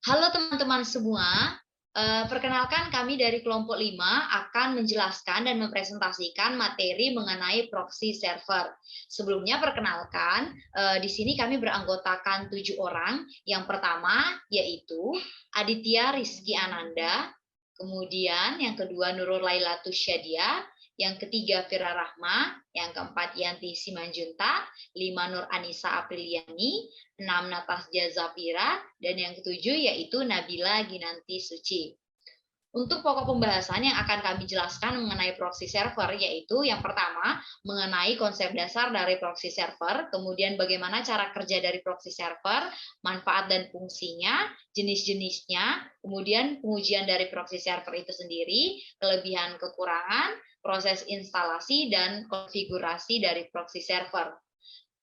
Halo teman-teman semua, perkenalkan kami dari kelompok 5 akan menjelaskan dan mempresentasikan materi mengenai proxy server. Sebelumnya perkenalkan, di sini kami beranggotakan 7 orang. Yang pertama yaitu Aditya Rizky Ananda, kemudian yang kedua Nurul Lailatus Syadia, yang ketiga Fira Rahma, yang keempat Yanti Simanjunta, 5 Nur Anissa Apriliani, 6 Natasja Zafira, dan yang ketujuh yaitu Nabila Ginanti Suci. Untuk pokok pembahasan yang akan kami jelaskan mengenai proxy server, yaitu yang pertama, mengenai konsep dasar dari proxy server, kemudian bagaimana cara kerja dari proxy server, manfaat dan fungsinya, jenis-jenisnya, kemudian pengujian dari proxy server itu sendiri, kelebihan kekurangan, proses instalasi, dan konfigurasi dari proxy server.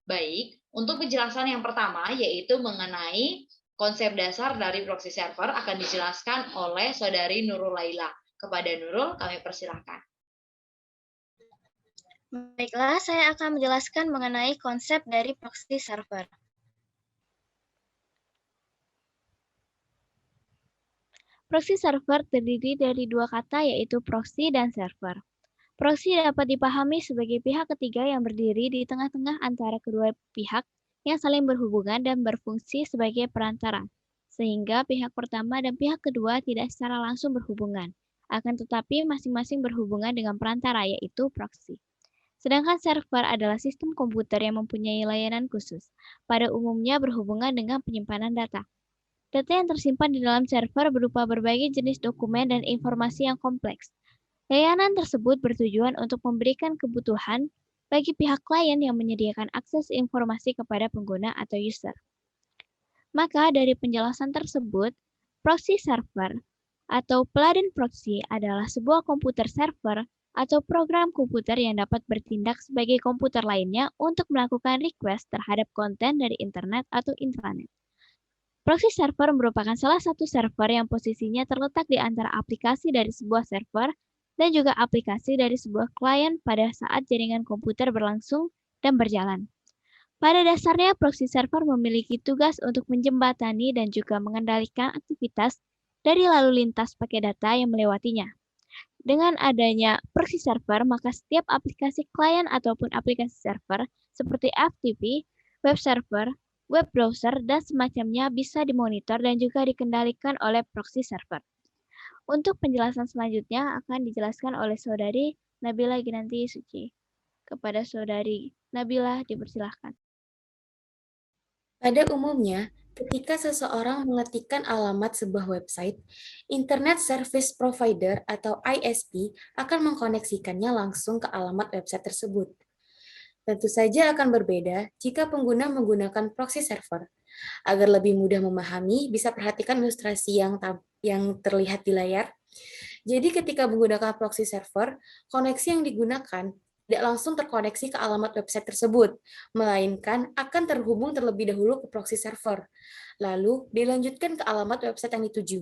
Baik, untuk penjelasan yang pertama yaitu mengenai konsep dasar dari proxy server akan dijelaskan oleh Saudari Nurul Laila. Kepada Nurul, kami persilahkan. Baiklah, saya akan menjelaskan mengenai konsep dari proxy server. Proxy server terdiri dari dua kata yaitu proxy dan server. Proxy dapat dipahami sebagai pihak ketiga yang berdiri di tengah-tengah antara kedua pihak yang saling berhubungan dan berfungsi sebagai perantara, sehingga pihak pertama dan pihak kedua tidak secara langsung berhubungan, akan tetapi masing-masing berhubungan dengan perantara yaitu proxy. Sedangkan server adalah sistem komputer yang mempunyai layanan khusus, pada umumnya berhubungan dengan penyimpanan data. Data yang tersimpan di dalam server berupa berbagai jenis dokumen dan informasi yang kompleks. Layanan tersebut bertujuan untuk memberikan kebutuhan bagi pihak klien yang menyediakan akses informasi kepada pengguna atau user. Maka dari penjelasan tersebut, proxy server atau peladen proxy adalah sebuah komputer server atau program komputer yang dapat bertindak sebagai komputer lainnya untuk melakukan request terhadap konten dari internet atau intranet. Proxy server merupakan salah satu server yang posisinya terletak di antara aplikasi dari sebuah server dan juga aplikasi dari sebuah klien pada saat jaringan komputer berlangsung dan berjalan. Pada dasarnya, proxy server memiliki tugas untuk menjembatani dan juga mengendalikan aktivitas dari lalu lintas paket data yang melewatinya. Dengan adanya proxy server, maka setiap aplikasi klien ataupun aplikasi server seperti FTP, web server, web browser, dan semacamnya bisa dimonitor dan juga dikendalikan oleh proxy server. Untuk penjelasan selanjutnya akan dijelaskan oleh Saudari Nabila Ginanti Suci. Kepada Saudari Nabila dipersilahkan. Pada umumnya, ketika seseorang mengetikkan alamat sebuah website, Internet Service Provider atau ISP akan mengkoneksikannya langsung ke alamat website tersebut. Tentu saja akan berbeda jika pengguna menggunakan proxy server. Agar lebih mudah memahami, bisa perhatikan ilustrasi yang terlihat di layar. Jadi ketika menggunakan proxy server, koneksi yang digunakan tidak langsung terkoneksi ke alamat website tersebut, melainkan akan terhubung terlebih dahulu ke proxy server, lalu dilanjutkan ke alamat website yang dituju.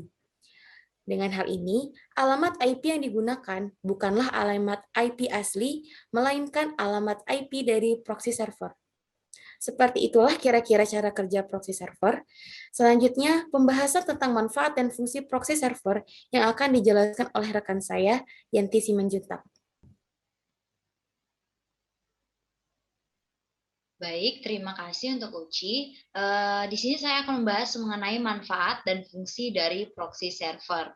Dengan hal ini, alamat IP yang digunakan bukanlah alamat IP asli, melainkan alamat IP dari proxy server. Seperti itulah kira-kira cara kerja proxy server. Selanjutnya, pembahasan tentang manfaat dan fungsi proxy server yang akan dijelaskan oleh rekan saya, Yanti Simanjuntak. Baik, terima kasih untuk Uci. Di sini saya akan membahas mengenai manfaat dan fungsi dari proxy server.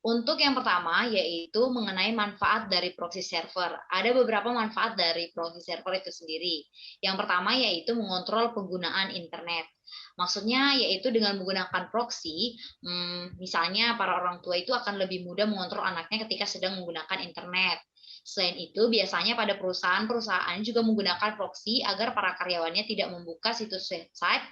Untuk yang pertama, yaitu mengenai manfaat dari proxy server. Ada beberapa manfaat dari proxy server itu sendiri. Yang pertama, yaitu mengontrol penggunaan internet. Maksudnya, yaitu dengan menggunakan proxy, misalnya para orang tua itu akan lebih mudah mengontrol anaknya ketika sedang menggunakan internet. Selain itu, biasanya pada perusahaan juga menggunakan proxy agar para karyawannya tidak membuka situs website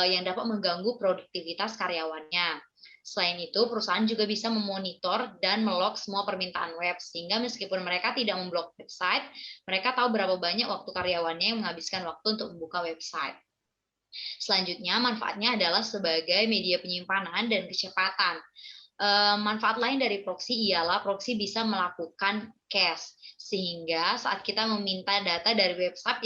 yang dapat mengganggu produktivitas karyawannya. Selain itu, perusahaan juga bisa memonitor dan melog semua permintaan web, sehingga meskipun mereka tidak memblok website, mereka tahu berapa banyak waktu karyawannya yang menghabiskan waktu untuk membuka website. Selanjutnya, manfaatnya adalah sebagai media penyimpanan dan kecepatan. Manfaat lain dari proxy ialah proxy bisa melakukan cache, sehingga saat kita meminta data dari website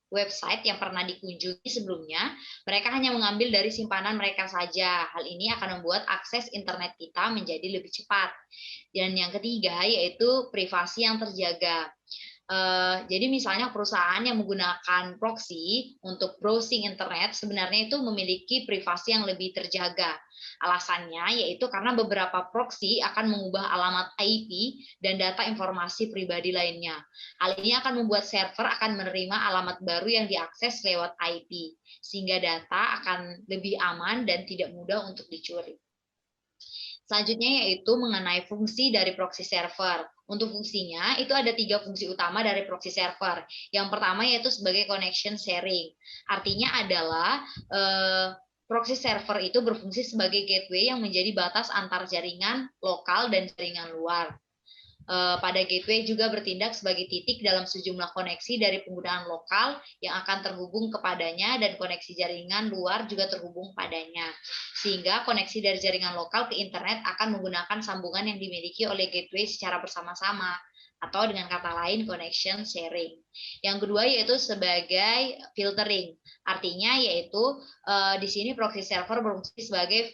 website yang pernah dikunjungi sebelumnya, mereka hanya mengambil dari simpanan mereka saja. Hal ini akan membuat akses internet kita menjadi lebih cepat. Dan yang ketiga yaitu privasi yang terjaga. Jadi misalnya perusahaan yang menggunakan proxy untuk browsing internet sebenarnya itu memiliki privasi yang lebih terjaga. Alasannya yaitu karena beberapa proxy akan mengubah alamat IP dan data informasi pribadi lainnya. Hal ini akan membuat server akan menerima alamat baru yang diakses lewat IP, sehingga data akan lebih aman dan tidak mudah untuk dicuri. Selanjutnya yaitu mengenai fungsi dari proxy server. Untuk fungsinya, itu ada 3 fungsi utama dari proxy server. Yang pertama yaitu sebagai connection sharing. Artinya adalah proxy server itu berfungsi sebagai gateway yang menjadi batas antar jaringan lokal dan jaringan luar. Pada gateway juga bertindak sebagai titik dalam sejumlah koneksi dari penggunaan lokal yang akan terhubung kepadanya dan koneksi jaringan luar juga terhubung padanya. Sehingga koneksi dari jaringan lokal ke internet akan menggunakan sambungan yang dimiliki oleh gateway secara bersama-sama, atau dengan kata lain connection sharing. Yang kedua yaitu sebagai filtering. Artinya yaitu di sini proxy server berfungsi sebagai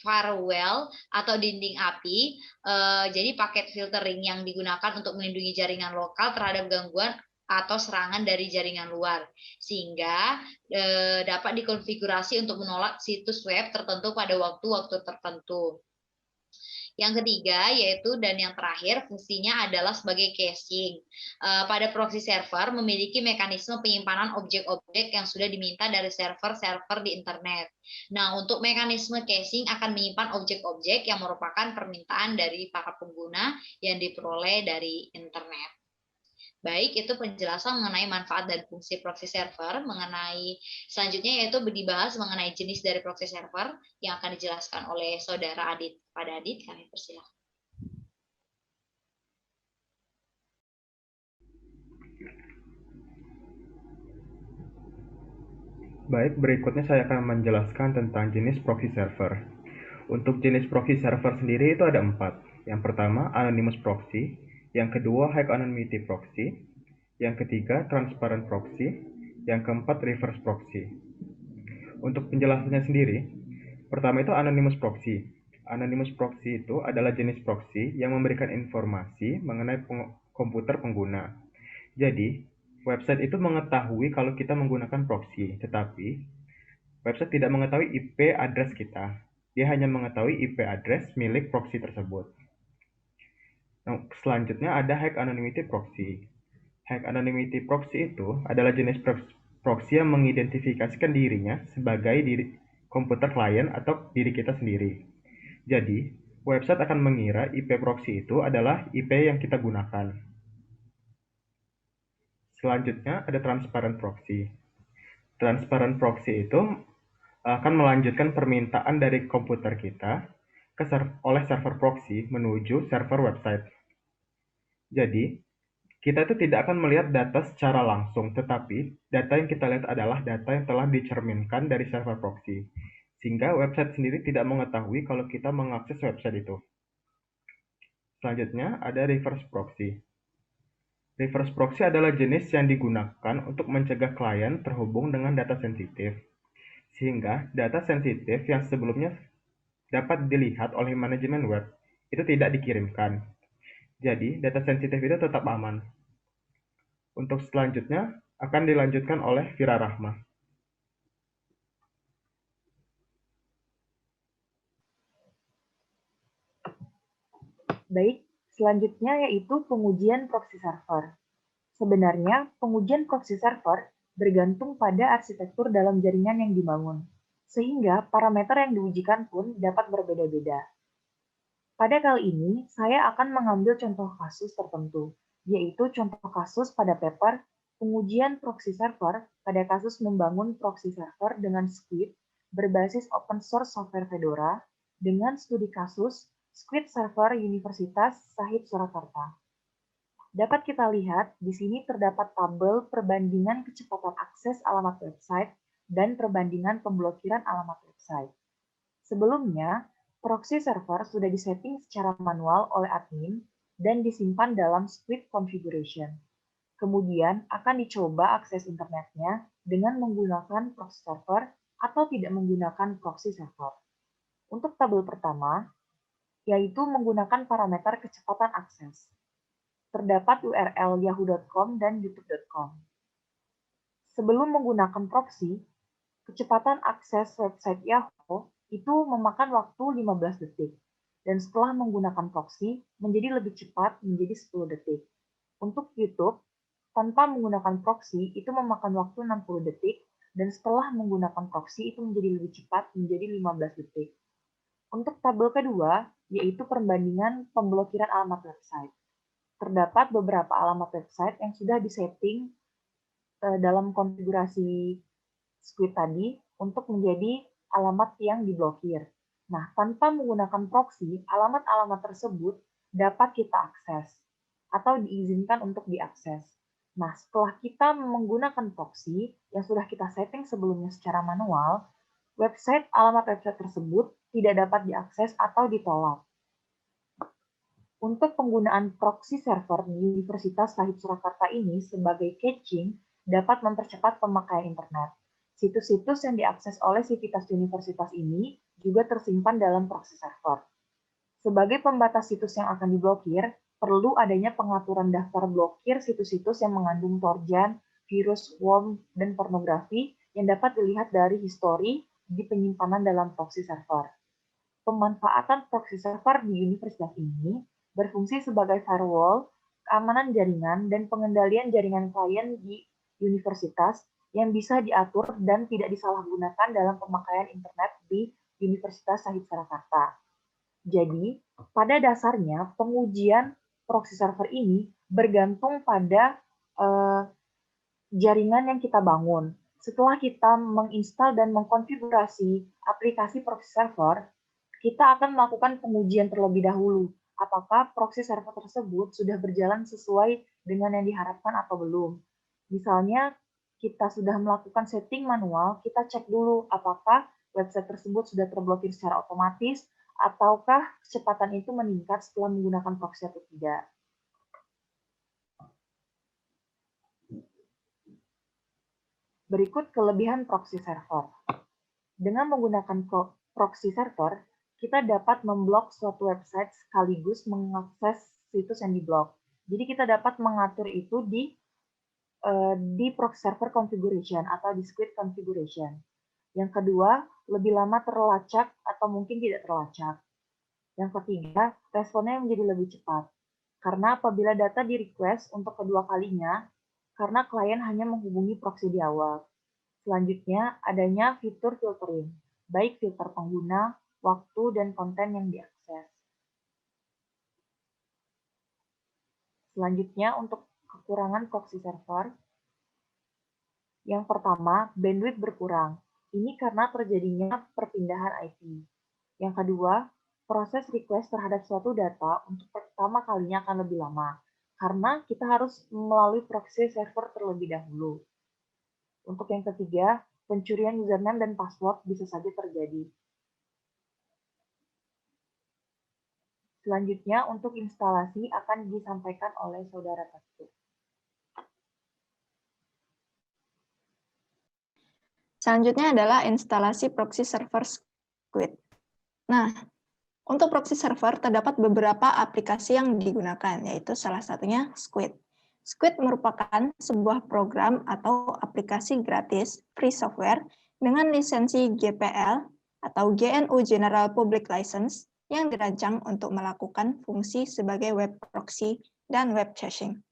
firewall atau dinding API. Jadi paket filtering yang digunakan untuk melindungi jaringan lokal terhadap gangguan atau serangan dari jaringan luar, sehingga dapat dikonfigurasi untuk menolak situs web tertentu pada waktu-waktu tertentu. Yang ketiga yaitu dan yang terakhir fungsinya adalah sebagai caching. Pada proxy server memiliki mekanisme penyimpanan objek-objek yang sudah diminta dari server-server di internet. Nah, untuk mekanisme caching akan menyimpan objek-objek yang merupakan permintaan dari para pengguna yang diperoleh dari internet. Baik, itu penjelasan mengenai manfaat dan fungsi proxy server. Selanjutnya yaitu dibahas mengenai jenis dari proxy server yang akan dijelaskan oleh saudara Adit. Pada Adit, kami persilakan. Baik, berikutnya saya akan menjelaskan tentang jenis proxy server. Untuk jenis proxy server sendiri itu ada 4. Yang pertama, anonymous proxy. Yang kedua, high anonymity proxy. Yang ketiga, transparent proxy. Yang keempat, reverse proxy. Untuk penjelasannya sendiri, pertama itu anonymous proxy. Anonymous proxy itu adalah jenis proxy yang memberikan informasi mengenai komputer pengguna. Jadi, website itu mengetahui kalau kita menggunakan proxy, tetapi website tidak mengetahui IP address kita. Dia hanya mengetahui IP address milik proxy tersebut. Nah, selanjutnya ada high anonymity proxy. High anonymity proxy itu adalah jenis proxy yang mengidentifikasikan dirinya sebagai komputer klien atau diri kita sendiri. Jadi, website akan mengira IP proxy itu adalah IP yang kita gunakan. Selanjutnya ada transparent proxy. Transparent proxy itu akan melanjutkan permintaan dari komputer kita oleh server proxy menuju server website. Jadi, kita itu tidak akan melihat data secara langsung, tetapi data yang kita lihat adalah data yang telah dicerminkan dari server proxy, sehingga website sendiri tidak mengetahui kalau kita mengakses website itu. Selanjutnya ada reverse proxy. Reverse proxy adalah jenis yang digunakan untuk mencegah klien terhubung dengan data sensitif, sehingga data sensitif yang sebelumnya dapat dilihat oleh manajemen web itu tidak dikirimkan. Jadi, data sensitif itu tetap aman. Untuk selanjutnya akan dilanjutkan oleh Vira Rahma. Baik, selanjutnya yaitu pengujian proxy server. Sebenarnya, pengujian proxy server bergantung pada arsitektur dalam jaringan yang dibangun, sehingga parameter yang diujikan pun dapat berbeda-beda. Pada kali ini, saya akan mengambil contoh kasus tertentu, yaitu contoh kasus pada paper pengujian proxy server pada kasus membangun proxy server dengan Squid berbasis open source software Fedora dengan studi kasus Squid Server Universitas Shahid Surakarta. Dapat kita lihat, di sini terdapat tabel perbandingan kecepatan akses alamat website dan perbandingan pemblokiran alamat website. Sebelumnya, proxy server sudah disetting secara manual oleh admin dan disimpan dalam Squid configuration. Kemudian akan dicoba akses internetnya dengan menggunakan proxy server atau tidak menggunakan proxy server. Untuk tabel pertama, yaitu menggunakan parameter kecepatan akses. Terdapat URL yahoo.com dan youtube.com. Sebelum menggunakan proxy, kecepatan akses website Yahoo itu memakan waktu 15 detik, dan setelah menggunakan proxy menjadi lebih cepat menjadi 10 detik. Untuk YouTube, tanpa menggunakan proxy itu memakan waktu 60 detik, dan setelah menggunakan proxy itu menjadi lebih cepat menjadi 15 detik. Untuk tabel kedua, yaitu perbandingan pemblokiran alamat website. Terdapat beberapa alamat website yang sudah disetting dalam konfigurasi Squid tadi untuk menjadi alamat yang diblokir. Nah, tanpa menggunakan proxy, alamat-alamat tersebut dapat kita akses atau diizinkan untuk diakses. Nah, setelah kita menggunakan proxy yang sudah kita setting sebelumnya secara manual, alamat website tersebut tidak dapat diakses atau ditolak. Untuk penggunaan proxy server di Universitas Shahid Surakarta ini sebagai caching dapat mempercepat pemakaian internet. Situs-situs yang diakses oleh sivitas universitas ini juga tersimpan dalam proxy server. Sebagai pembatas situs yang akan diblokir, perlu adanya pengaturan daftar blokir situs-situs yang mengandung trojan, virus, worm, dan pornografi yang dapat dilihat dari histori di penyimpanan dalam proxy server. Pemanfaatan proxy server di universitas ini berfungsi sebagai firewall, keamanan jaringan, dan pengendalian jaringan klien di universitas yang bisa diatur dan tidak disalahgunakan dalam pemakaian internet di Universitas Shahid Surakarta. Jadi, pada dasarnya pengujian proxy server ini bergantung pada jaringan yang kita bangun. Setelah kita menginstal dan mengkonfigurasi aplikasi proxy server, kita akan melakukan pengujian terlebih dahulu. Apakah proxy server tersebut sudah berjalan sesuai dengan yang diharapkan atau belum. Misalnya, kita sudah melakukan setting manual, kita cek dulu apakah website tersebut sudah terblokir secara otomatis, ataukah kecepatan itu meningkat setelah menggunakan proxy atau tidak. Berikut kelebihan proxy server. Dengan menggunakan proxy server, kita dapat memblok suatu website sekaligus mengakses situs yang diblok. Jadi kita dapat mengatur itu di proxy server configuration atau di Squid configuration. Yang kedua, lebih lama terlacak atau mungkin tidak terlacak. Yang ketiga, responnya menjadi lebih cepat. Karena apabila data di-request untuk kedua kalinya, karena klien hanya menghubungi proxy di awal. Selanjutnya, adanya fitur filtering, baik filter pengguna, waktu, dan konten yang diakses. Selanjutnya, untuk kekurangan proxy server, yang pertama, bandwidth berkurang. Ini karena terjadinya perpindahan IP. Yang kedua, proses request terhadap suatu data untuk pertama kalinya akan lebih lama, karena kita harus melalui proxy server terlebih dahulu. Untuk yang ketiga, pencurian username dan password bisa saja terjadi. Selanjutnya, untuk instalasi akan disampaikan oleh Saudara Testu. Selanjutnya adalah instalasi proxy server Squid. Nah, untuk proxy server terdapat beberapa aplikasi yang digunakan, yaitu salah satunya Squid. Squid merupakan sebuah program atau aplikasi gratis free software dengan lisensi GPL atau GNU General Public License yang dirancang untuk melakukan fungsi sebagai web proxy dan web caching.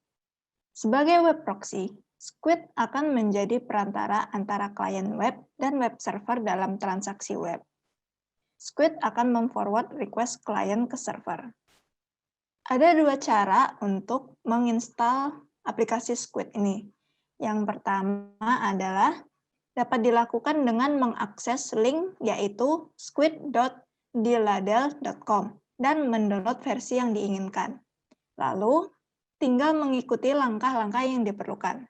Sebagai web proxy, Squid akan menjadi perantara antara klien web dan web server dalam transaksi web. Squid akan memforward request klien ke server. Ada dua cara untuk menginstal aplikasi Squid ini. Yang pertama adalah dapat dilakukan dengan mengakses link yaitu squid.diladel.com dan mendownload versi yang diinginkan. Lalu, tinggal mengikuti langkah-langkah yang diperlukan.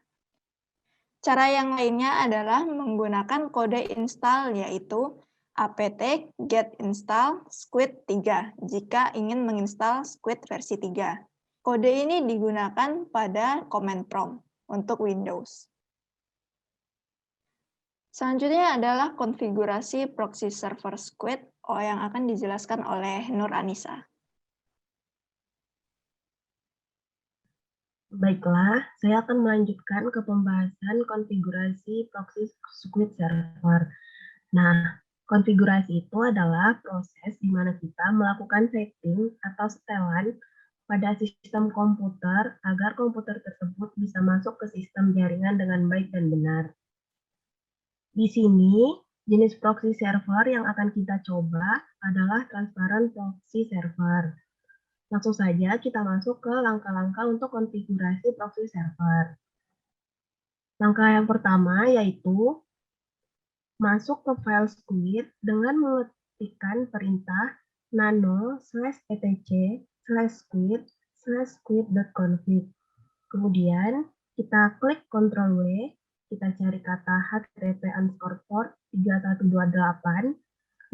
Cara yang lainnya adalah menggunakan kode install yaitu apt get install Squid 3 jika ingin menginstal Squid versi 3. Kode ini digunakan pada command prompt. untuk Windows. Selanjutnya adalah konfigurasi proxy server Squid yang akan dijelaskan oleh Nur Anissa. Baiklah, saya akan melanjutkan ke pembahasan konfigurasi proxy Squid server. Nah, konfigurasi itu adalah proses di mana kita melakukan setting atau setelan pada sistem komputer agar komputer tersebut bisa masuk ke sistem jaringan dengan baik dan benar. Di sini, jenis proxy server yang akan kita coba adalah transparent proxy server. Langsung saja kita masuk ke langkah-langkah untuk konfigurasi proxy server. Langkah yang pertama yaitu masuk ke file Squid dengan mengetikkan perintah nano/etc/squid/squid.config. Kemudian kita klik Ctrl W, kita cari kata http://port 3128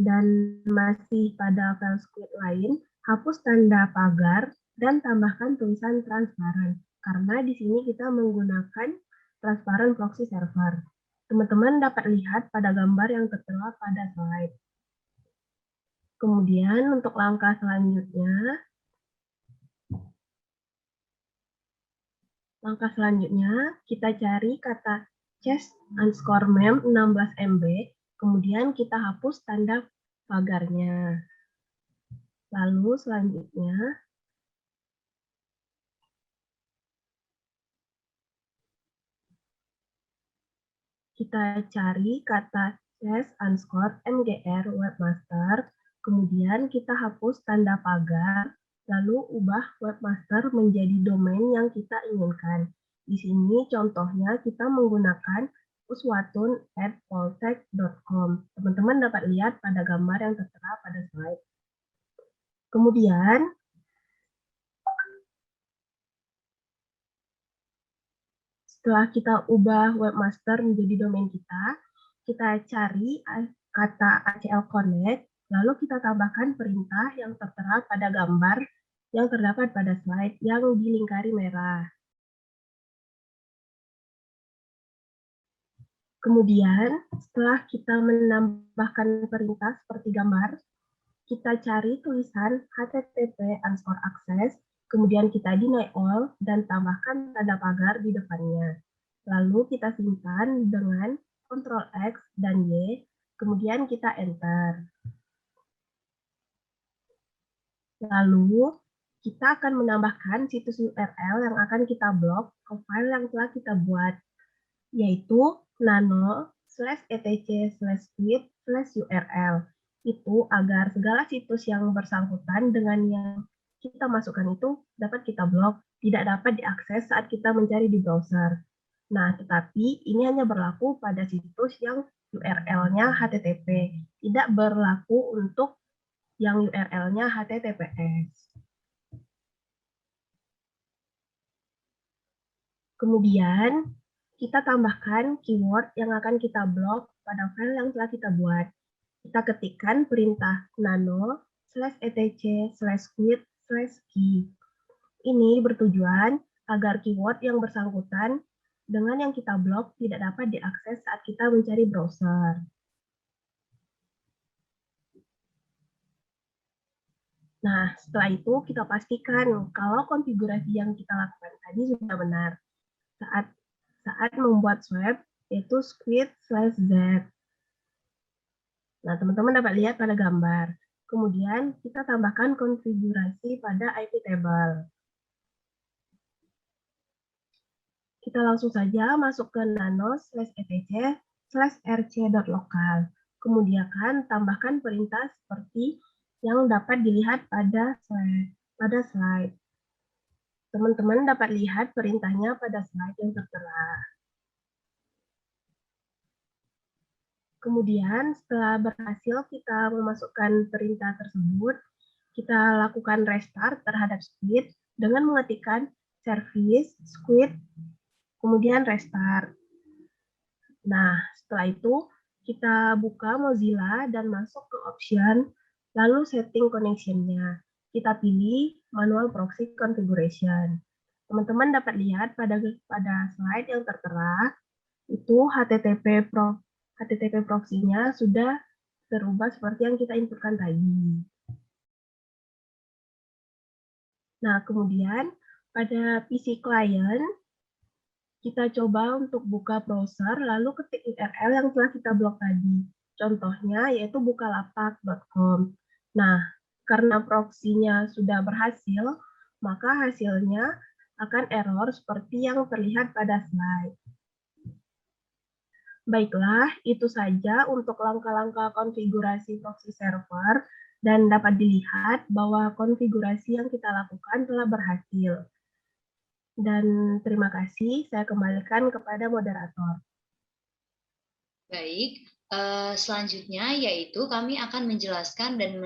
dan masih pada file Squid lain, hapus tanda pagar dan tambahkan tulisan transparan karena di sini kita menggunakan transparent proxy server. Teman-teman dapat lihat pada gambar yang tertera pada slide. Kemudian untuk langkah selanjutnya, kita cari kata chest_mem 16 MB, kemudian kita hapus tanda pagarnya. Lalu selanjutnya, kita cari kata chest_mgr webmaster, kemudian kita hapus tanda pagar, lalu ubah webmaster menjadi domain yang kita inginkan. Di sini contohnya kita menggunakan uswatun@poltech.com. Teman-teman dapat lihat pada gambar yang tertera pada slide. Kemudian, setelah kita ubah webmaster menjadi domain kita cari kata ACL Connect, lalu kita tambahkan perintah yang tertera pada gambar yang terdapat pada slide yang dilingkari merah. Kemudian, setelah kita menambahkan perintah seperti gambar, kita cari tulisan http://access, kemudian kita deny all, dan tambahkan tanda pagar di depannya. Lalu kita simpan dengan Ctrl X dan Y, kemudian kita enter. Lalu, kita akan menambahkan situs URL yang akan kita blok ke file yang telah kita buat, yaitu nano/etc/squid/url. Itu agar segala situs yang bersangkutan dengan yang kita masukkan itu dapat kita blok, tidak dapat diakses saat kita mencari di browser. Nah, tetapi ini hanya berlaku pada situs yang URL-nya HTTP, tidak berlaku untuk yang URL-nya HTTPS. Kemudian, kita tambahkan keyword yang akan kita blok pada file yang telah kita buat. Kita ketikkan perintah nano/etc/squid/key. Ini bertujuan agar keyword yang bersangkutan dengan yang kita blok tidak dapat diakses saat kita mencari browser. Nah, setelah itu kita pastikan kalau konfigurasi yang kita lakukan tadi sudah benar. Saat membuat swap, yaitu squid/z. Nah, teman-teman dapat lihat pada gambar. Kemudian, kita tambahkan konfigurasi pada IP table. Kita langsung saja masuk ke nano/etc/rc.local. Kemudian, tambahkan perintah seperti yang dapat dilihat pada slide. Teman-teman dapat lihat perintahnya pada slide yang tertera. Kemudian, setelah berhasil kita memasukkan perintah tersebut, kita lakukan restart terhadap Squid dengan mengetikkan service squid, kemudian restart. Nah, setelah itu kita buka Mozilla dan masuk ke option, lalu setting connection-nya. Kita pilih manual proxy configuration. Teman-teman dapat lihat pada slide yang tertera, itu HTTP proxy-nya sudah terubah seperti yang kita inputkan tadi. Nah, kemudian pada PC client, kita coba untuk buka browser, lalu ketik URL yang telah kita blok tadi. Contohnya yaitu bukalapak.com. Nah, karena proksinya sudah berhasil, maka hasilnya akan error seperti yang terlihat pada slide. Baiklah, itu saja untuk langkah-langkah konfigurasi proxy server, dan dapat dilihat bahwa konfigurasi yang kita lakukan telah berhasil. Dan terima kasih, saya kembalikan kepada moderator. Baik, selanjutnya yaitu kami akan menjelaskan dan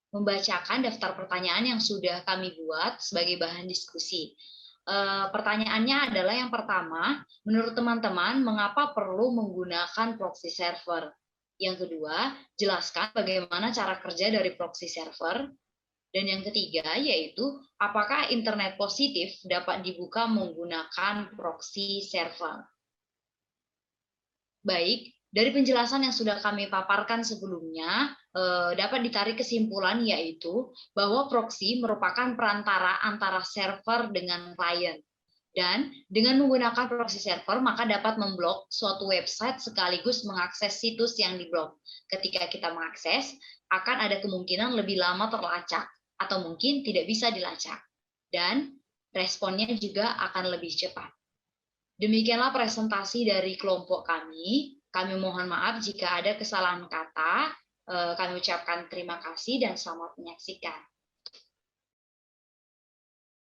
membacakan daftar pertanyaan yang sudah kami buat sebagai bahan diskusi. Pertanyaannya adalah yang pertama, menurut teman-teman, mengapa perlu menggunakan proxy server? Yang kedua, jelaskan bagaimana cara kerja dari proxy server. Dan yang ketiga, yaitu apakah internet positif dapat dibuka menggunakan proxy server. Baik, dari penjelasan yang sudah kami paparkan sebelumnya, dapat ditarik kesimpulan yaitu bahwa proxy merupakan perantara antara server dengan klien. Dan dengan menggunakan proxy server, maka dapat memblok suatu website sekaligus mengakses situs yang diblok. Ketika kita mengakses, akan ada kemungkinan lebih lama terlacak, atau mungkin tidak bisa dilacak. Dan responnya juga akan lebih cepat. Demikianlah presentasi dari kelompok kami. Kami mohon maaf jika ada kesalahan kata. Kami ucapkan terima kasih dan selamat menyaksikan.